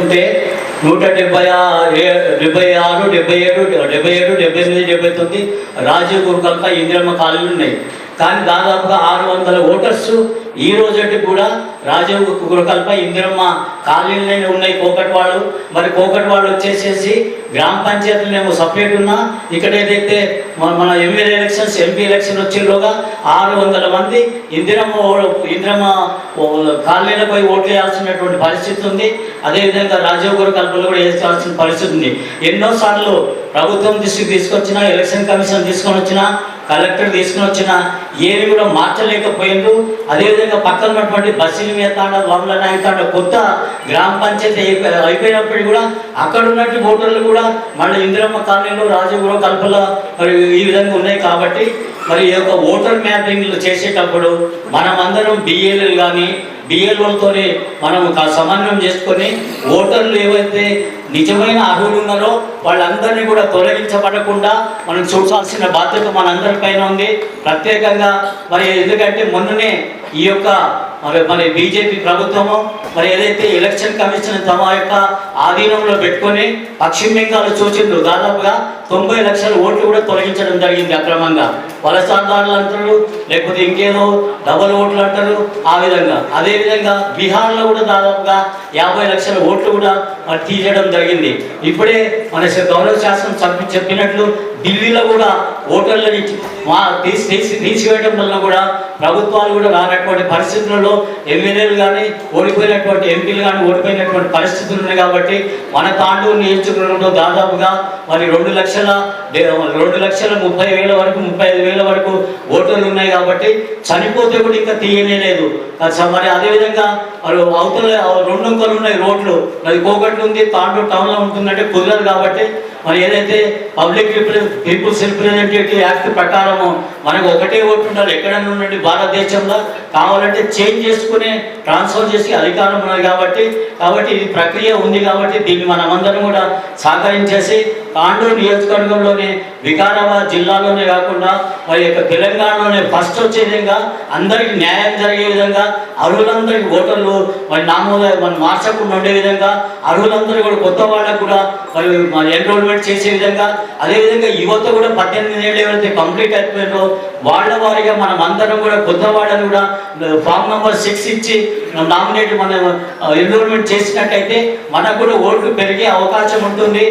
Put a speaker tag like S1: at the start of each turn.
S1: చూసుకుంటే 176, 77, 77, 78, 79 రాజీవ్ గురుకల్ప ఇందిరమ్మ కాలనీలు ఉన్నాయి. కానీ దాదాపుగా 600 ఓటర్స్ ఈ రోజుకి కూడా రాజీవ్ గురుకల్ప ఇందిరమ్మ కాలనీలోనే ఉన్నాయి కోకట్వాళ్ళు. మరి కోకట్వాళ్ళు వచ్చేసేసి గ్రామ పంచాయతీలు సపరేట్ ఉన్నా ఇక్కడ ఏదైతే మన ఎమ్మెల్యే ఎలక్షన్స్ ఎంపీ ఎలక్షన్ వచ్చేలోగా 600 మంది ఇందిరమ్మ కాలనీలపై ఓట్లు వేయాల్సినటువంటి పరిస్థితి ఉంది. అదేవిధంగా రాజీవ్ గురుకల్పలో కూడా వేసుకోవాల్సిన పరిస్థితి ఉంది. ఎన్నోసార్లు ప్రభుత్వం దృష్టికి తీసుకొచ్చినా, ఎలక్షన్ కమిషన్ తీసుకొని వచ్చినా, కలెక్టర్ తీసుకుని వచ్చిన ఏమి కూడా మార్చలేకపోయిండ్రు. అదేవిధంగా పక్కన ఉన్నటువంటి బస్సుల మీద వమల నాయక కొత్త గ్రామ పంచాయతీ అయిపోయినప్పుడు కూడా అక్కడ ఉన్నటువంటి ఓటర్లు కూడా మళ్ళీ ఇందిరమ్మ కాలనీలో రాజీవ్ కల్పల మరి ఈ విధంగా ఉన్నాయి. కాబట్టి మరి ఈ యొక్క ఓటర్ మ్యాపింగ్లు చేసేటప్పుడు మనమందరం బిఏలు కానీ బిఎల్ఓలతోనే మనం సమన్వయం చేసుకొని ఓటర్లు ఏవైతే నిజమైన అర్హులు ఉన్నారో వాళ్ళందరినీ కూడా తొలగించబడకుండా మనం చూడాల్సిన బాధ్యత మనందరిపైన ఉంది. ప్రత్యేకంగా మరి ఎందుకంటే మొన్ననే ఈ యొక్క మరి బీజేపీ ప్రభుత్వము మరి ఏదైతే ఎలక్షన్ కమిషన్ తమ యొక్క ఆధీనంలో పెట్టుకొని పశ్చిమ బెంగాల్ చూసిండ్రు దాదాపుగా 90 లక్షల ఓట్లు కూడా తొలగించడం జరిగింది అక్రమంగా. వలసదారులు అంటారు, లేకపోతే ఇంకేదో డబల్ ఓట్లు అంటారు. ఆ విధంగా అదేవిధంగా బీహార్లో కూడా దాదాపుగా 50 లక్షల ఓట్లు కూడా తీయడం జరిగింది. ఇప్పుడే మన గౌరవ శాసనం సభ్యులు చెప్పినట్లు ఢిల్లీలో కూడా ఓటర్లని తీసివేయడం వల్ల కూడా ప్రభుత్వాలు కూడా రానటువంటి పరిస్థితులలో ఎమ్మెల్యేలు కానీ ఓడిపోయినటువంటి ఎంపీలు కానీ ఓడిపోయినటువంటి పరిస్థితులు ఉన్నాయి. కాబట్టి మన తాండూరు నియోజకవర్గంలో దాదాపుగా మరి 2,30,000 వరకు 35,000 వరకు ఓటర్లు ఉన్నాయి. కాబట్టి చనిపోతే కూడా ఇంకా తీయనే లేదు. మరి అదేవిధంగా మరి అవతల 2 అంకెలు ఉన్నాయి రోడ్లు, అది కోకట్లు ఉంది, తాండూరు టౌన్లో ఉంటుందంటే కుదరదు. కాబట్టి మరి ఏదైతే పీపుల్స్ రిప్రజెంటేటివ్ యాక్ట్ ప్రకారము మనకు ఒకటే ఓటు ఉండాలి ఎక్కడన్నా ఉండండి భారతదేశంలో. కావాలంటే చేంజ్ చేసుకుని ట్రాన్స్ఫర్ చేసి అధికారం ఉన్నది. కాబట్టి ఇది ప్రక్రియ ఉంది. కాబట్టి దీన్ని మనమందరం కూడా సహకరించేసి తాండూరు నియోజకవర్గంలోనే వికారాబాద్ జిల్లాలోనే కాకుండా మరి యొక్క తెలంగాణలోనే ఫస్ట్ వచ్చే విధంగా అందరికీ న్యాయం జరిగే విధంగా అర్హులందరికీ ఓటర్లు మరి మనం మార్చకుండా ఉండే విధంగా అర్హులందరూ కూడా కొత్త వాళ్ళకు కూడా మరి ఎన్రోల్మెంట్ చేసే విధంగా, అదేవిధంగా యువత కూడా 18 ఏళ్ళు ఎవరైతే కంప్లీట్ అయిపోయారో వాళ్ళ వారిగా మనం అందరం కూడా కొత్త వాళ్ళని కూడా ఫామ్ నెంబర్ 6 ఇచ్చి నామినేట్ మనం ఎన్రోల్మెంట్ చేసినట్టయితే మనకు కూడా ఓట్లు పెరిగే అవకాశం ఉంటుంది.